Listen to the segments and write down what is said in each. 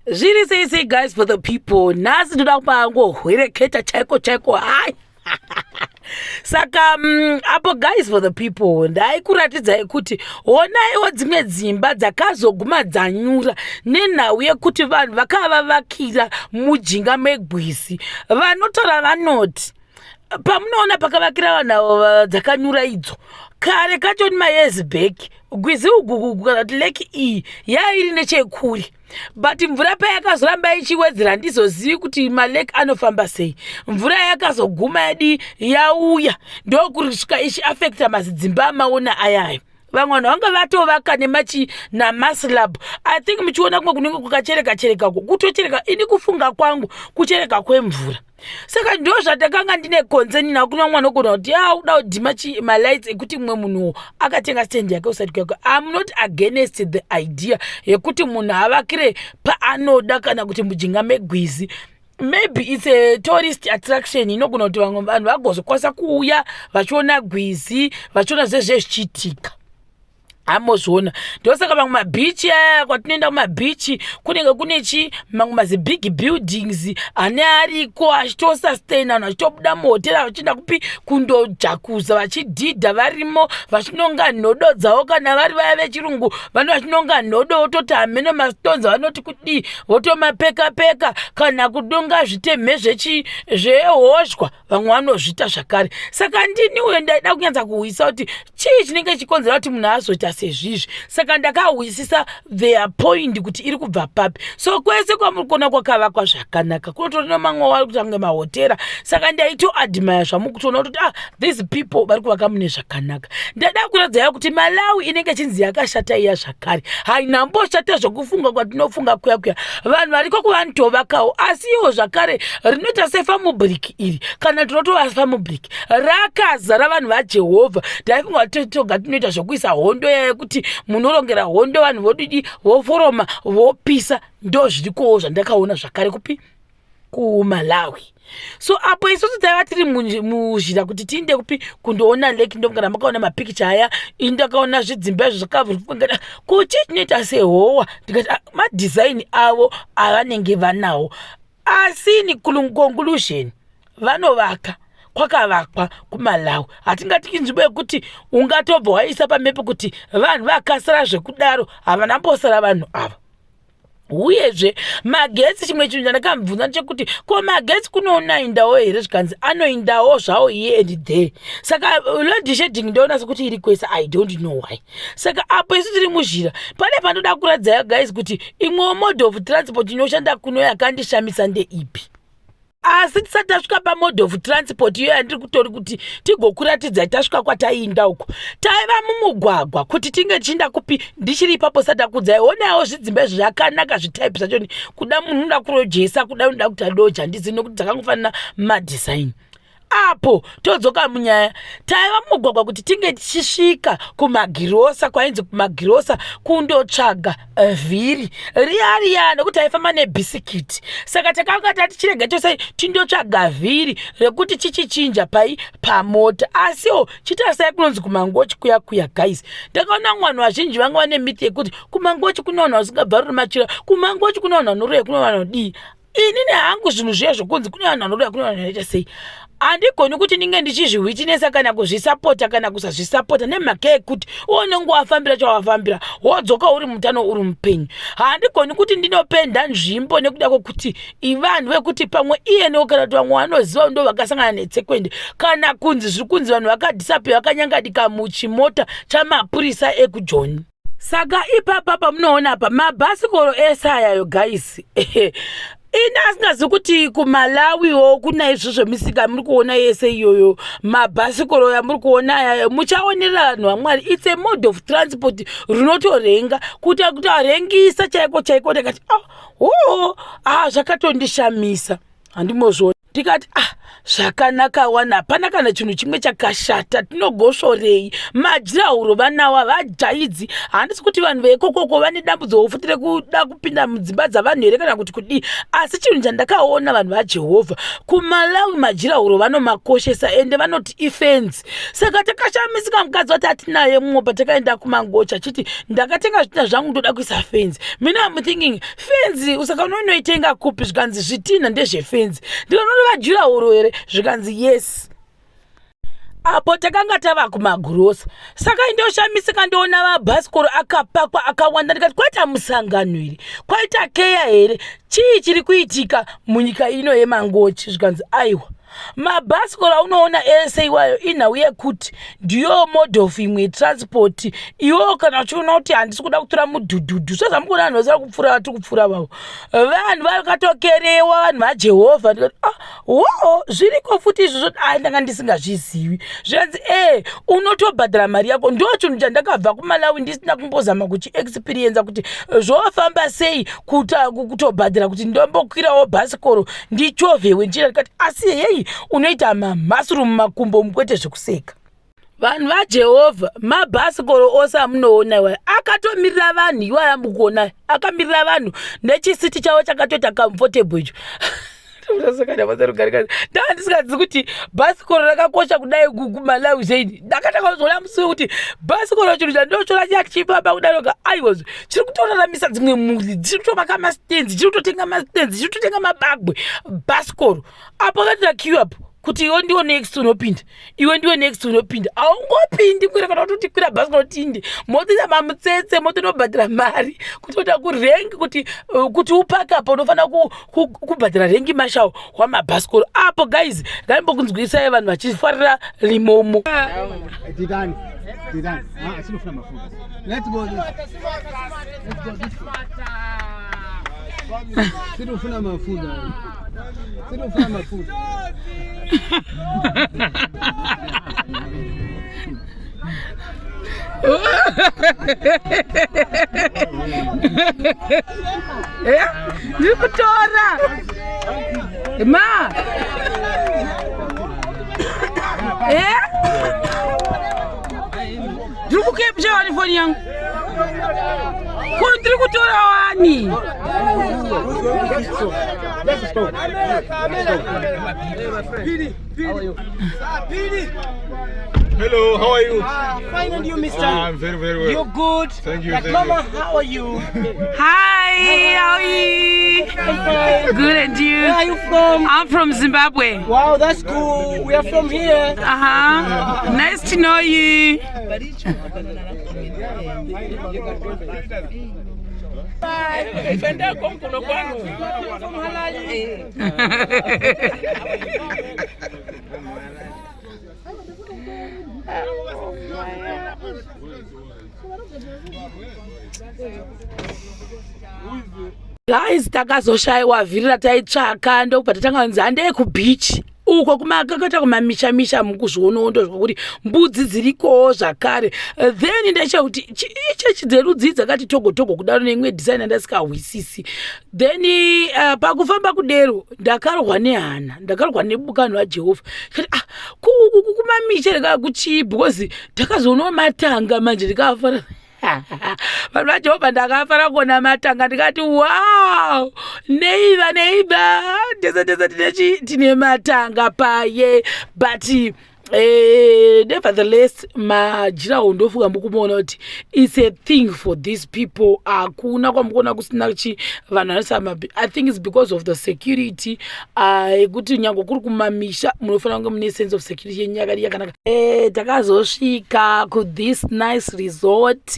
Zviri sei guys for the people. Nasi ndoda kupango hwereketa chaiko hai. Saka apo guys for the people ndaikuratidzai kuti onaiwo dzimwe dzimba dzakazoguma dzanyura nenhau yekuti vanhu vakavavakira mujinga megwizi. Vanotora vanoti pamunoona pakavakira vanhu avo dzakanyura idzo kare kacho ni mayezi back gwizi ugugugu kana kuti leki iyi yairi nechekuri, but mvura payakazoramba ichiwedzera handizozivi kuti maleki anofamba sei. Mvura yakazoguma yadi yauya ndokusvika ichiafekta mazidzimba amaona ayayo. Vamwe vanhu vanga vatovaka namaslab. I think muchiona kumwe kunenge kukachereka kutochereka. Ini kufunga kwangu kuchereka kwemvura. Saka ndo zvatakanga ndine concern na kuna mwana ogona kuti uda kudhima malights ekuti mumwe munhu akatenga stand yake usati kwako. I'm not against the idea yekuti munhu avakire paanoda kana kuti mujinga megwizi. Maybe it's a tourist attraction inogona kuti vamwe vanhu vagozokwanisa kuuya vachiona gwizi vachiona zvezvichiitika. Amozvona ndosaka mamwe mabichi aya kwatinoenda kumabichi kunenge kune mamwe mazibig buildings ane ariko achitosustain vanhu vachitobuda muhotera vachienda kupi kundojakuza vachidhidha varimo vachinonga nhodo dzavo kana vari vaya vechirungu vano vachinonga nhodo vototi hameno mastonzi vanoti kudii votomapeka kana kudonga zvitemhe zvehoshwa vamwe vanozvita zvakare. Saka ndini uyo ndaida kunyanza kuhwisa kuti chii chinenge chikonzera kuti munhu azoita sezvizvi. Saka ndakahwisisa their point kuti iri kubva papi. So kwese kwamuri kuona kwakavakwa zvakanaka kunotorina mamwe vari kutange mahotera. Saka ndaito admire zvamukutoona kuti these people vari kuvaka mune zvakanaka. Ndada kuradzai kuti Malawi inenge chinzi yakashata iya zvakare. Hainamboshata zvokufunga kwatinofunga kuya. Vanhu variko kuvantovakawo asi iwo zvakare rinoita sefamubriki iri kana tinotova famubriki rakazara vanhu vaJehovha. Ndaifunga kuti toga tinoita zvokuisa hondo yekuti munorongera hondo vanhu vodidi voforoma vopisa ndo zvirikowo zvandakaona zvakare kupi kuMalawi. So apo isusu taiva tiri muzhira kuti tiinde kupi kundoona leki ndongana makaona mapicture aya indakaona zvidzimba izvo zvakavhurikangana kuti chinoita sehowa ndikati madesign avo avanenge vanawo asi ni conclusion vanovaka kwakavakwa kuMalawi. Hatingati inzvimbo yekuti ungatobva waisa pamepe kuti vanhu vakasara zvekudaro havana mbosara vanhu ava. Uyezve magetsi chimwe chinhu chandakamubvunza ndechekuti ko magetsi kunoinaindawo here zvikanzi anoindawo zvawo here and there. Saka load shedding ndoona sekuti iri kwese I don't know why. Saka apo isu tiri muzhira pane panoda kuradzaya guys kuti imwe mode of transport inoshanda kuno yakandishamisa ndeipi. Asi tisati tasvika pamode of transport iyo yandiri kutori kuti tigokuratidzai tasvika kwataiinda uko. Taiva mumugwagwa kuti tinge tichinda kupi ndichiri ipapo sati takudzai onawo zvidzimba zvakanaka zvitaipi zvachoni kuda munhu unoda kurojesa kuda unoda kuti adoja handizini nokuti dzakangofanana madesign. Apo todzoka munyaya taiva mugwagwa kuti tinge tichisvika kumagirosa kwainzi kumagirosa kundotsvaga vhiri riya nokuti taifamba nebhisikiti. Saka takanga tati chirege chose tindotsvaga vhiri rekuti chichichinja pamota. Asiwo chitasai kunonzi kumangochi kuya guys. Ndakaona vanhu vazhinji vanga vane miti yekuti kumangochi kuna vanhu vasingabva ruri machira, kumangochi kuna vanhu vanoroya, kuna vanhu vanodii. Inini hangu zvinhu zviya zvokunzi kuna vanhu vanoroya, kuna vanhu vanoita sei. Handigoni kuti ndinge ndichizvihwichinesa kana kuzvisapota kana kusazvisapota nemhaka yekuti unenge wafambira chawafambira wodzoka uri mutano uri mupenyu. Handigoni kuti ndinopenda nzvimbo nekuda kwokuti ivanhu vekuti pamwe iyenewo kana kuti vamwe vanoziva ndo vakasangana netsekwende kana kunzi zviri kunzi vanhu vakadhisape vakanyangadika muchimota chamapurisa ekuJoni. Saka ipapa pamunoona apa mabhasikoro ese ayayo guys. Ina asingazi kuti kuMalawiwo kuna izvozvo misika muri kuona yese iyoyo mabhasikoro yamuri kuona ayayo muchaonerera vanhu vaMwari. It's a mode of transport runotorenga kuti arengisa chaiko ndakati zvakatondishamisa handimozvona. tikati zvakanaka wana hapana kana chinhu chimwe chakashata, tinogosorei majirahuro vanawa vajaidzi. Handisi kuti vanhu vekokoko vane dambudzo futi rekuda kupinda mudzimba dzavanhu here kana kuti kudii, asi chinhu chandakaona vanhu vaJehovha kuMalawi majirahuro vanomakoshesa ende vanoti ifenzi. Saka takashamisika mukadzi wati atinaye mumwe patakaenda kumangocha achiti ndakatenga zvina zvangu ndoda kuisa fenzi. Mina I'm thinking fenzi usaka unoinoitenga kupi? Zvikanzi zvitina ndezvefenzi. Ndinoona vajirahuro here zvikanzi yes. Apo takanga tava kumagurosa, saka indoshamisika ndoona mabhasikoro akapakwa akawanda. Ndikati kwaita musangano here, kwaita keya here, chii chiri kuitika munyika ino yemangochi? Zvikanzi aiwa mabhasikoro aunoona ese iwayo inhau yekuti ndiyo modhofu imwe transport. Iwo kana uchiona kuti handisi kuda kutora mudhudhudhu, so zvamukuona vanhu vasara kupfuura vatiri kupfuura vavo, vanhu vakatokerewa, vanhu vaJehovha. Ndikati wo zviriko futi izvozvo ndanga ndisingazvizivi. Zvikanzi unotobhadhara mari yako. Ndo chinhu chandakabva kuMalawi ndisina kumbozama kuchiexperienza kuti zvofamba sei kutobhadhara kuti ndombokwirawo bhasikoro ndichovhewe njira. Ndikati asi hei unoita mamhasurumu makumbo mukwete zvekuseka. Vanhu vaJehovha mabhasikoro ose amunoona iwayo akatomirira vanhu. Iwayo amukuona akamirira vanhu nechisiti chavo chakatoita comfortable icho. Ndisingazivi kuti bhasikoro rakakosha kudai kuMalawi zaidi. Ndakataka kuzoona musi kuti bhasikoro chinhu chandochora chachifamba kudaroka aiwa chiri kutoraramisa dzimwe mhuri, chiri kutovaka masitenzi, chiri kutotenga masitenzi, chiri kutotenga mabagwe. Bhasikoro apo vatira queue apo kuti iwe ndiwo next unopinda, iwe ndiwo next unopinda. Haungopindi kwira kana kuti kwira bhasikoro tindi motoita mamutsetse, motonobhadhira mari kuti uta kurengi kuti upaka apo unofanira kubhadhira rengi mashawo wamabhasikoro. Apo guys ngaimbokunzwisai vanhu vachifarira limomo. Didani. Sinofuna mafuta. Let's go this. Sinofuna mafuta. Sinofuna mafuta. Nikutora ma ndiri kukepcha wani foni yangu ko ndiri kutora wani. Hello, how are you? Fine, and you, mister? I'm very well. You're good. Thank you. Like Mama, how are you? Hi, how are you? I'm fine. Good, and you? Where are you from? I'm from Zimbabwe. Wow, that's cool. We are from here. Nice to know you. Guys, takazoshayiwa vhiri rataitsvaka ndokubva tatanganzi handei kubichi uko kumakakata kumamisha mukuzvionawo ndozva kuti mbudzi dzirikowo zvakare. Then ndachauti ichechi dzerudzi dzakati togotogo kudaro neimwe design andasingahwisisi. Then pakufamba kudero ndakarwa nehana, ndakarwa nebukano waJehovha. Kumamisha reka kuchii because ndakazoonawo matanga manje ndikafara. Vanhu vaJehovha ndakafara kuona matanga ndikati wow, neighbor ndese tine matanga paye. But nevertheless majiraho ndofunga mukuona kuti it's a thing for these people. Hakuna kwamukuona kusina vanhu vanosama. I think it's because of the security ekuti nyango kuri kumamisha munofanira kunge mune sense of security yenyakadi yakanaka. Takazosvika ku this nice resort.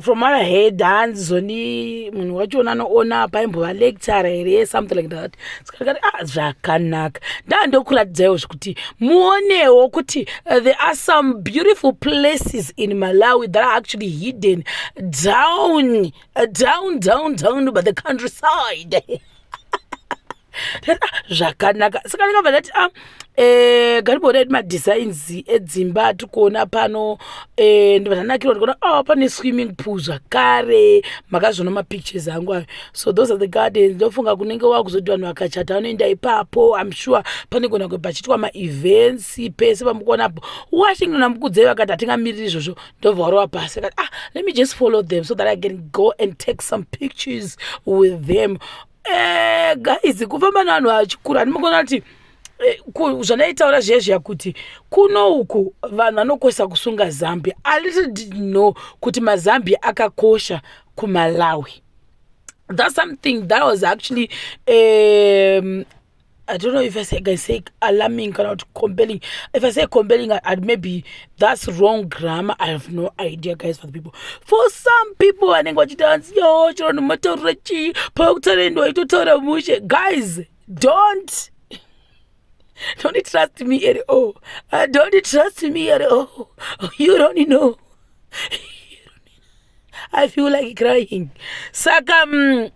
From what I heard hanzoni munhu wacho anoona paimbova lecture here something like that. Sikati zvakanaka. Ndandokuratidzaiwo zvekuti muone there are some beautiful places in Malawi that are actually hidden down by the countryside. zvakanaka saka ndikabva ndati ngatimbona kuti madesigns edzimba tikuona pano ndibva ndanakirwa ndikuona pane swimming pool zvakare makazviona mapictures angu ayo. So those are the gardens. Ndofunga kunenge wakuzoti vanhu vakachata vanoenda ipapo. I'm sure pane gona pachitwa ma-events pese pamukuonapo. Washington amukudze vakati hatingamiriri izvozvo ndobva pasi akati let me just follow them so that I can go and take some pictures with them. Guys, kufamba navanhu vachikura ndimogona kuti zvanaitaura zvezviya kuti kuno uku vanhu vanokosa kusunga Zambia. I little did know kuti maZambia akakosha kuMalawi. That's something that was actually I don't know if I can say alarming or not compelling. If I say compelling, maybe that's wrong grammar. I have no idea, guys, for the people. For some people, I think what you dance, guys, don't trust me at all. Don't trust me at all. You don't know. I feel like crying. Saka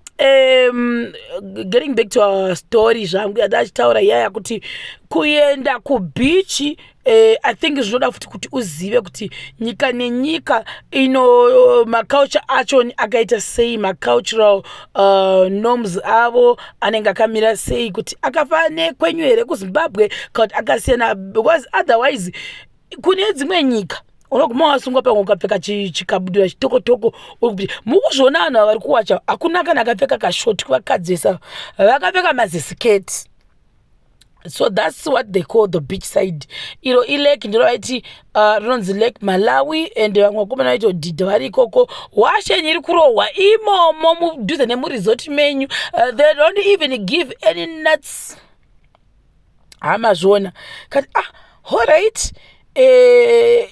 getting back to our story zvangu yadachitaura yaya kuti kuenda kubichi I think zvinoda futi kuti uzive kuti nyika nenyika maculture acho akaita sei, macultural norms avo anenge akamira sei, kuti akafanana nekwenyu here kuZimbabwe kana kuti akasiyana, because otherwise kune dzimwe nyika unoguma wasungwa pamwe ukapfeka chikabudura chitokotoko mukuzviona vanhu vari kuwacha hakuna kana akapfeka kashoti vakadzesa vakapfeka mazisiketi. So that's what they call the beach side. Ilake ndinovaiti rinonzi Lake Malawi and vamwe vakomana vaiti dhidha vari ikoko. Washenye iri kurohwa imomo mudhuze nemuresort menyu. They don't even give any nuts. Hamazviona kati all right.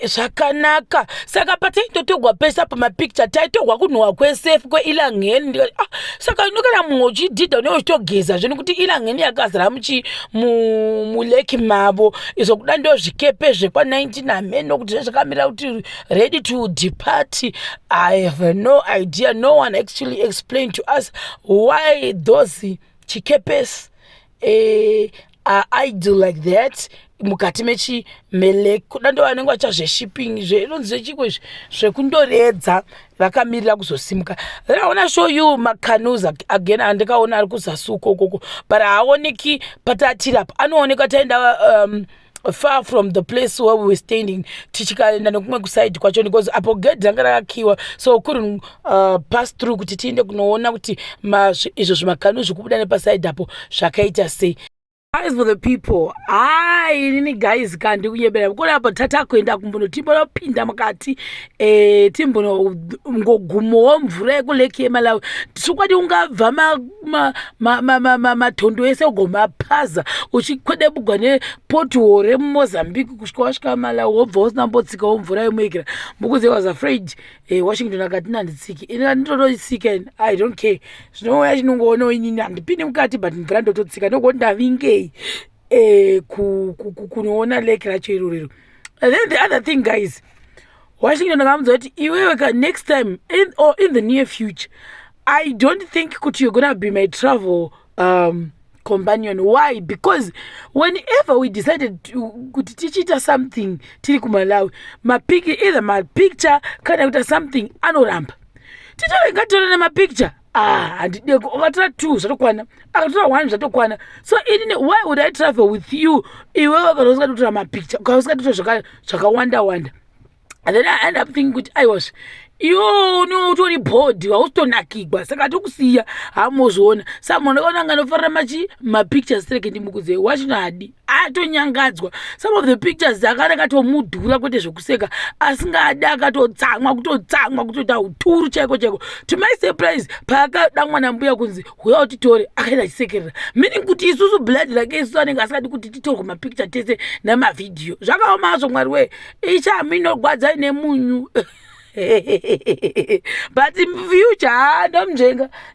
Zvakanaka saka pataitotogwa pesa pamapicture taitogwa kunhuhwa kwesafe kweilangeni ndikati saka inokana mumwe uchidhidha une uchitogeza zvino kuti ilangeni yakazara muleki mavo izvo kuda ndo zvikepe zvekwa19 ameno kuti zvakamira kuti ready to depart. I have no idea. No one actually explained to us why those chikepes are idle like that mukati mechimeleki kuda ndo vanenge vacha zveshipping zvinonzi zvechiko zvekundoredza vakamirira kuzosimuka. Then I want to show you macanoes again. Andikaona ari kuzasuko koko but haoneki patatirapo, anooneka taenda far from the place where we were standing tichikaenda nekumwe kuside kwacho because apo gate ranga rakakiwa so couldn't pass through kuti tiende kunoona kuti izvo zvimakanu zvikubuda nepaside apo zvakaita sei. Guys, for the people, nini guys kandi kunyebera kuri apa tata kuenda kumbono timbonopinda mukati timbono ngogumo mvura yekuleki yeMalawi tikwati ungabva matondo ese ugomaphaza uchikwedebugwa nepothole muMozambique kusvika wasvika Malawi wobva usinambotsika mvura yemwekera because I was afraid Washington akati nanditsiki ina ndinotoitsika I don't care zvinouya chinongoona inini handipindi mukati but mvura ndototsika ndokuti ndavinge kunoona lake racho irorero. And then the other thing, guys, Washington comes out next time in the near future I don't think you're gonna be my travel companion. Why? Because whenever we decided to tichita something tiri kuMalawi either my picture kana kuita something anoramba titorengatora nemapicture handideko ukatora 2 zvatokwana akatora 1 zvatokwana. So why would I travel with you iwewe kana usingatotora mapicture kana usingatotora zvakawanda. And then I end up thinking kuti aiwas utori board hausitonakigwa saka tokusiya hamuzviona saka munhu akaona nganofarira mapictures tereke ndimukudze wachinahadi atonyangadzwa. Some of the pictures akatomudhura kwete zvokuseka asingadi akatotsamwa kutoita uturu chaiko to my surprise paakada mwana mbuya kunzi uya utitore akaenda achisekerera meaning kuti isusu blood rake isusu anenge asingadi kuti titorwe mapicture tese namavidhiyo zvakaoma azvo mwari wee ichaminogwadza nemunyu but in future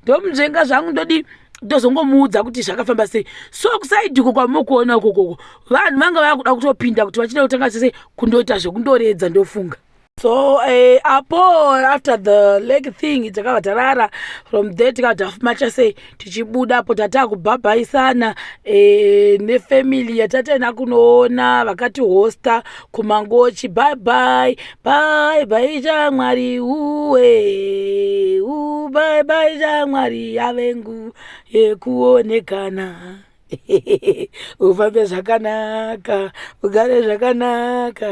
ndomjenga zvangu ndodi ndozongomuudza kuti zvakafamba sei. So kusaidhiko kwamukuona ukoko vanhu vanga vakuda kutopinda kuti vachida kutanga sese kundoita zvekundoredza ndofunga. So apo after the leg thing takabva tarara, from there tikabva tafuma chase tichibudapo tatakubhabhaisana nefamily yatataina kunoona vakatihosta kumangochi. Bye bye bye bye shamwari uwe bye bye shamwari yavengu yekuonekana. Ufambe zvakanaka, ugare zvakanaka,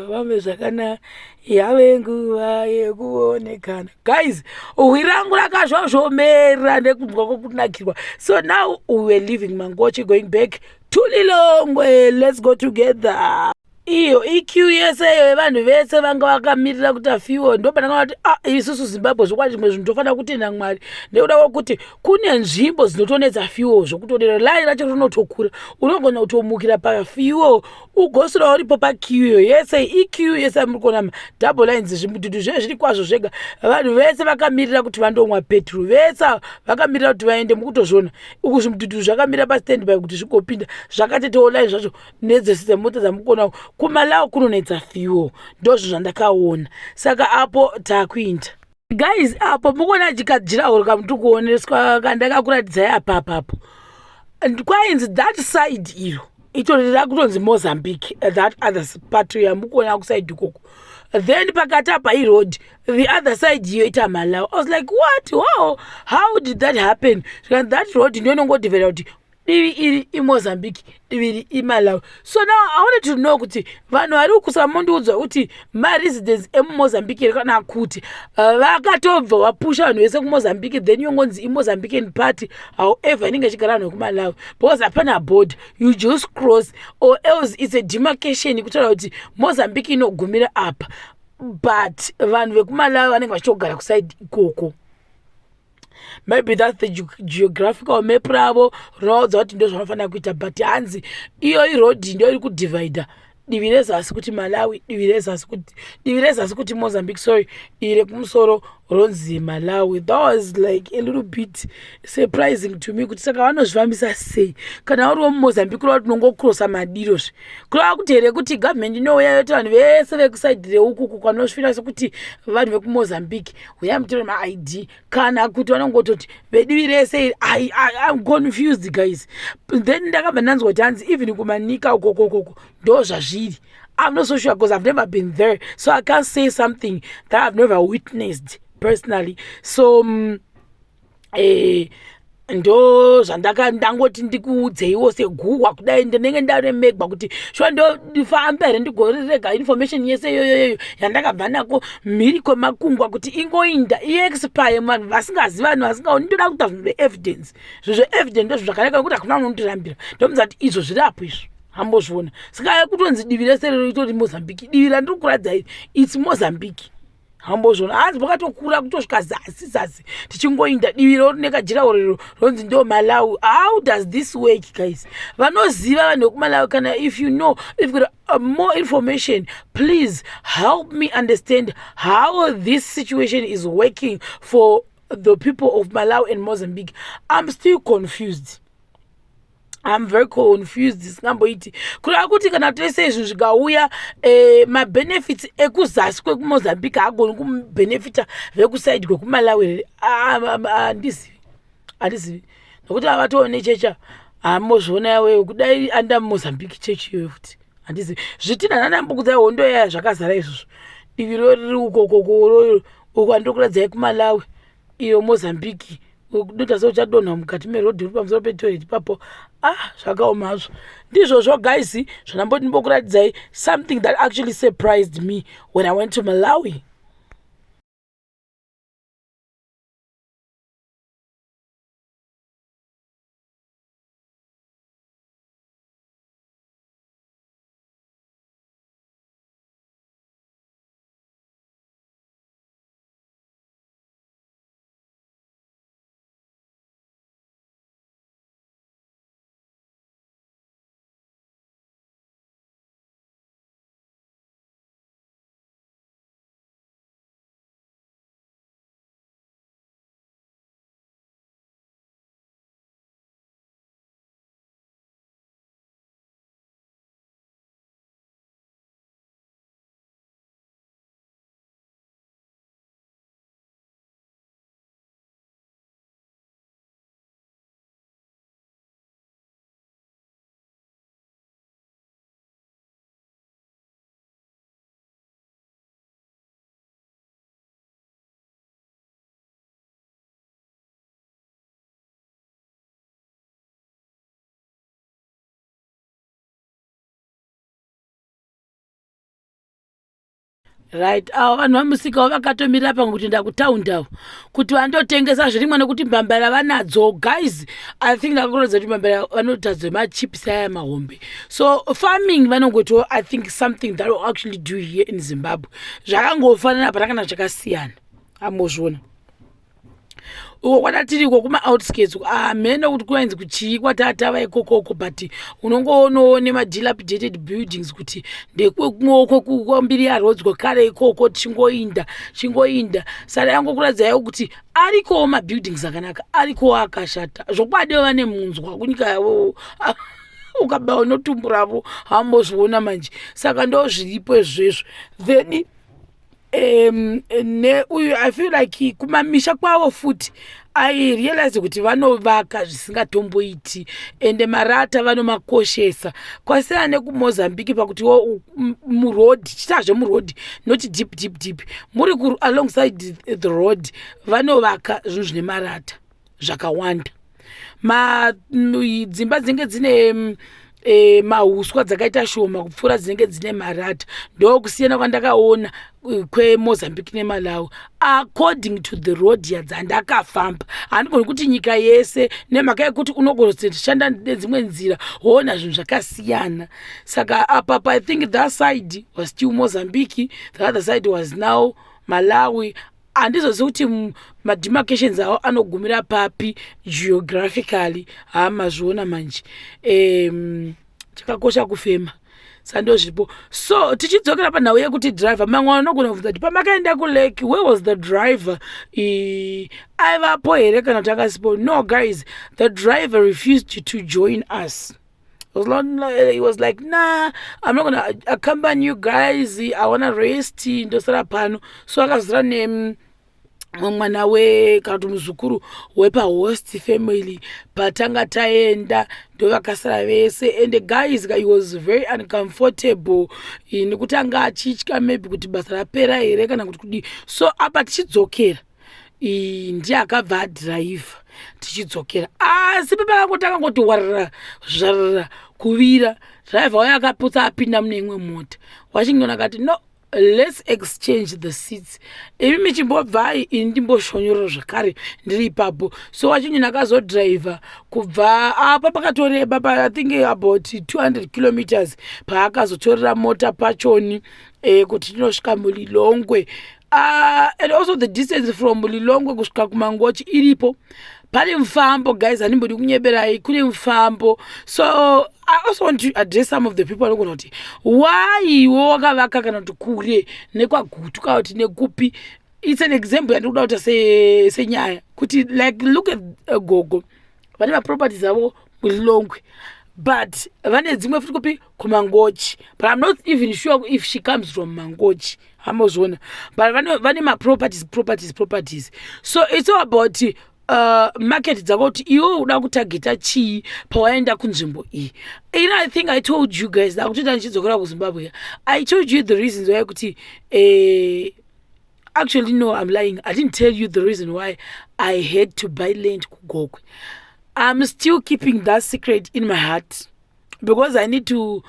ufambe zvakanaka, yave nguva yekuonekana. Guys, hwiri rangu rakazvozvomera nekunzwa kwokunakirwa. So now we were leaving Mangochi, going back to Lilongwe. Let's go together. Iyo EQ yese yevanhu vese vanga vakamirira kuti afiwe ndopandanga kuti isusu Zimbabwe zvokwadi zvimwe zvinhu tofanira kutenda Mwari nekuda kwokuti kune nzvimbo dzinotonetsa fiwo zvokutodera lai racho rinotokura unogona kutomukira pafiwo ugosora uripo pakiyo yese EQ yese amuri kuona double lines zvimututu zvezviri kwazvo zvega vanhu vese vakamirira kuti vandomwa petrol vese vakamirira kuti vaende mukutozvona uku zvimututu zvakamira pastandby kuti zvigopinda zvakatetowo lai zvacho nedzese mota dzamukona kumalawo kunonetsa fiwo ndozvo zvandakaona saka apo takuinda. Guys, apo mukuona jikajirauro kamuti kuoneswa kandakakuratidzai apapapo kwainzi that side iro ito rira kutonzi Mozambique, that other part yamukuona kusaidi ikoko, then pakati apa iroad the other side iyo ita Malawi. I was like what, wow, how did that happen? That road ndiyo inongodevelop kuti divi iri iMozambique divi iri iMalawi. So now I wanted to know kuti vanhu vari kusamondiudzwa kuti maresidents emuMozambique kana kuti vakatobva vapusha vanhu vese kuMozambique then yongonzi iMozambican party however inenge ichigara vanhu vekuMalawi because hapana border, you just cross or else it's a demarcation kutaura kuti Mozambique inogumira apa but vanhu vekuMalawi vanenge vachitogara kusaidi ikoko. Maybe that's the geographical map ravo roads kuti ndo zvanofanira kuita but hanzi iyo iroad ndio iri kudivida divi rezasi kuti Malawi divi rezasi kuti Mozambique, sorry, ire kumusoro ronzi Malawi. That was like a little bit surprising to me kuti saka vanozvifambisa sei kana uri wemuMozambique kurava kuti unongokrosa madiro kurava kuti here kuti government inouya yoti vanhu vese vekusaidi reukuku kwanosvira sekuti vanhu vekuMozambique uya mutore maID kana kuti vanongototi vedivi rese. I'm confused guys. Then ndakabva ndanzwa kuti hanzi even kumanika ukokokoko ndo zvazviri. I'm not so sure because I've never been there, so I can't say something that I've never witnessed personally. So ndo zvandangoti ndikuudzeiwo seguhwa kudai ndinenge ndaremegwa kuti shuwa ndofamba here ndigorerega information yese yoyoyo yandakabva nako mhiri kwemakungwa kuti ingoinda iexpire vanhu vasingazivi vanhu vasingaoni ndoda kuita zvinhu zveevidence. Zvinhu zveevidence ndozvo zvakanaka nekuti hakuna unondirambira ndomuza kuti izvo zviri apo izvo hambozviona saka kutonzi divi rese rero itori Mozambique. Divi randiri kuradzai it's Mozambique hambozviona hanzi pakatokura kutosvika zasi tichingoinda divi ro nekajirawo rero ronzi ndo Malawi. How does this work guys? Vanoziva vanhu vekuMalawi kana if you know, if you got more information please help me understand how this situation is working for the people of Malawi and Mozambique. I'm still confused. I'm very confused. Singamboiti kurava kuti kana tese izvi zvikauya mabenefits ekuzasi kwekuMozambique hagoni kubenefita vekusaidi kwekuMalawi. Handizivi nokuti avatoone checha hamozviona yaweyo kudai anda Mozambique chechi iyoyo futi handizivi zvitina nanambukudzai hondo yaya zvakazara izvozvo divi rori ukokoko uko andokuradzai kuMalawi iyo Mozambique kudoita seuchadonha mukati merodhi uri pamusoro petoilet papo zvakaoma hazvo ndizvozvo guys zvandamboti ndimbokuratidzai something that actually surprised me when I went to Malawi. right avo vanhu vamusikawo vakatomirira pangu kuti ndakutaunda avo kuti vandotengesa zvirimwa nekuti mbambara vanadzo guys. I think ndakakurodza kuti mbambara vanotadzwe machips aya mahombe. So farming vanongotiwo I think something that will actually do here in Zimbabwe zvakangofanana patakana zvakasiyana amozviona uko kwatatiriko kuma-outskirts mhene kuti kuvainzi kuchii kwatatava ikokoko but unongoonowo nemadilapidated buildings kuti ndekwekumaoko kukwambiri yarodzwa kare ikoko chingoinda saka yangokuradzaiwo kuti arikowo mabuildings akanaka arikowo akashata zvokwadewo vane munzwa kunyika yavo ukaba unotumburavo hambozviona manje saka ndo zviripo izvezvo then I feel like kumamisha kwavo futi I realize kuti vanovaka zvisingatomboiti ende marata vanomakoshesa kwasiyana nekumozambique pakuti muroad chitazve muroad not deep muri alongside the road vanovaka zvinhu zvine marata zvakawanda dzimba dzinenge dzine mahuswa dzakaita shoma kupfuura dzinenge dzine marata ndokusiyana kwandakaona kweMozambique neMalawi according to the road yadzandakafamba. Handigoni kuti nyika yese nemhaka yekuti unogona kushanda nedzimwe nzira woona zvinhu zvakasiyana. Saka apa I think that side was still Mozambique, the other side was now Malawi. Handizozivi kuti mademarcations awo anogumira papi geographically hamazviona manje. Chakakosha kufema sando zvipo. So tichidzokera panhau yekuti driver mamwe anogona kubvunza kuti pamakaenda kulake where was the driver? Aivapo here kana kuti akasipo? No guys, the driver refused to join us. He was like, nah, I'm not gonna accompany you guys, I wanna rest ndosara pano. So akazira mwana we kana kuti muzukuru wepahost family patanga taenda ndovakasara vese and the guys he was very uncomfortable nekuti anga achitya maybe kuti basa rapera here kana kuti kudi. So apa tichidzokera ndiye akabva adhiraivha tichidzokera asi papakangotanga ngoti warara zvarara kuvira driver waya akaputsa apinda mune imwe mota wachingona akati no, let's exchange the seats. Imi michimbobva ini ndimboshonyora zvakare ndiri ipapo. So wachinyona akazodriver kubva apa pakatoreba I think about 200 kilometers paakazotorera mota pachoni kuti tinosvika muLilongwe. And also the distance from Mulilongwe kusvika kuMangochi iripo pane mufambo guys, hanimbodi kunyeberai kune mufambo. So I also want to address some of the people who know why wakavaka kana kuti kure nekwagutuka kuti nekupi. It's an example yandikuda kuti senyaya kuti like look at Gogo vane maproperties avo muLilongwe but vane dzimwe futi kupi kuMangochi, but I'm not even sure if she comes from Mangochi. Hamozona, but vane properties. So it's all about market dzakoti iwo uda kutageta chii pawaenda kunzvimbo iyi. I think I told you guys that kuti ndichidzokera kuZimbabwe I told you the reasons why kuti actually no, I'm lying. I didn't tell you the reason why I had to buy land kuGogwe. I'm still keeping that secret in my heart because I need to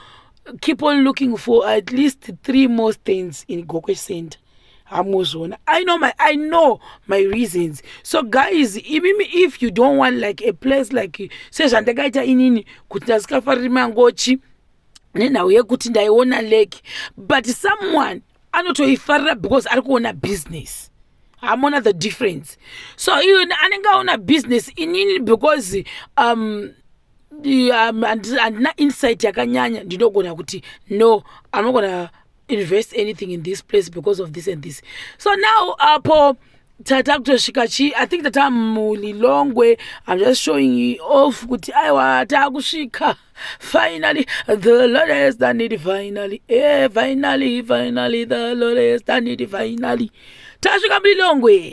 keep on looking for at least 3 more stands in Gogwe Center. I know my reasons. So guys, even if you don't want like a place like sezvandakaita inini kuti ndasikafariri Mangochi nenhau kuti ndaiona lake, but someone anotoifarira because ari kuona business. I'm on the difference. So even anenge aona business inini because and insight yakanyanya ndinogona kuti no, I'm not gonna invest anything in this place because of this and this. So now apo tata kutosvika I think that I'm muLilongwe. I'm just showing you off kuti aiwa takusvika finally. The Lord has done it finally. Finally the Lord has done it finally. Tasvika muLilongwe.